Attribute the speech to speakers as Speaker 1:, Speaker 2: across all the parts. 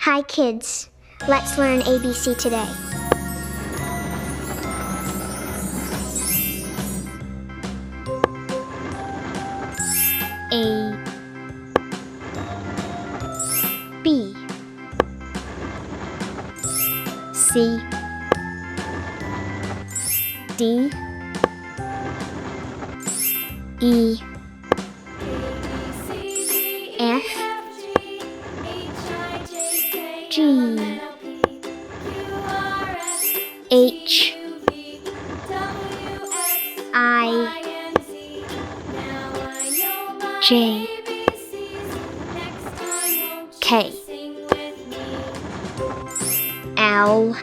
Speaker 1: Hi kids, let's learn ABC today. A B C D E F G H I J K L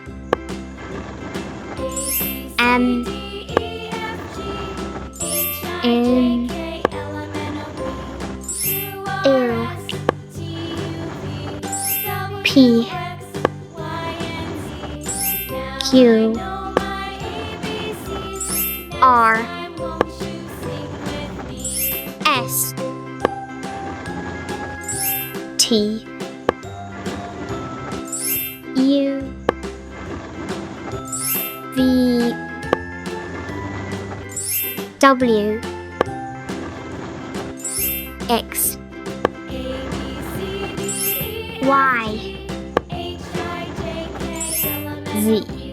Speaker 1: M N O P Q R S T U V W X Y Z